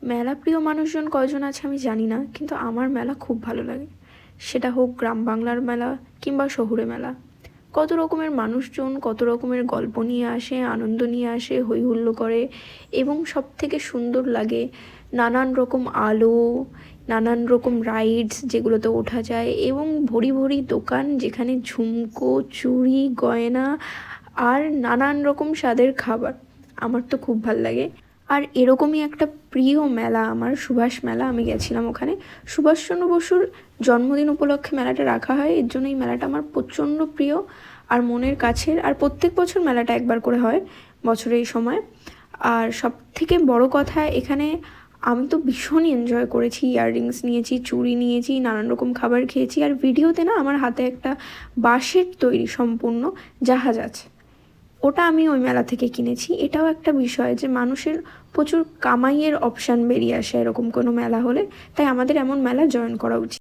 মেলা প্রিয় মানুষজন কয়জন আছে আমি জানি না, কিন্তু আমার মেলা খুব ভালো লাগে। সেটা হোক গ্রাম বাংলার মেলা কিংবা শহুরে মেলা। কত রকমের মানুষজন কত রকমের গল্প নিয়ে আসে, আনন্দ নিয়ে আসে, হই হুল্লো করে, এবং সব থেকে সুন্দর লাগে নানান রকম আলো, নানান রকম রাইডস যেগুলোতে ওঠা যায়, এবং ভরি ভরি দোকান যেখানে ঝুমকো, চুড়ি, গয়না আর নানান রকম স্বাদের খাবার। আমার তো খুব ভাল লাগে। আর এরকমই একটা প্রিয় মেলা আমার সুভাষ মেলা, আমি গেছিলাম ওখানে। সুভাষচন্দ্র বসুর জন্মদিন উপলক্ষে মেলাটা রাখা হয়, এর জন্য এই মেলাটা আমার প্রচণ্ড প্রিয় আর মনের কাছের। আর প্রত্যেক বছর মেলাটা একবার করে হয় বছরে এই সময়। আর সব থেকে বড় কথা, এখানে আমি তো ভীষণ এনজয় করেছি। ইয়াররিংস নিয়েছি, চুড়ি নিয়েছি, নানান রকম খাবার খেয়েছি। আর ভিডিওতে না আমার হাতে একটা বাঁশের তৈরি সম্পূর্ণ জাহাজ আছে, ওটা আমি ওই মেলা থেকে কিনেছি। এটাও একটা বিষয় যে মানুষের প্রচুর কামাইয়ের অপশান বেরিয়ে আসে এরকম কোনো মেলা হলে, তাই আমাদের এমন মেলা জয়েন করা উচিত।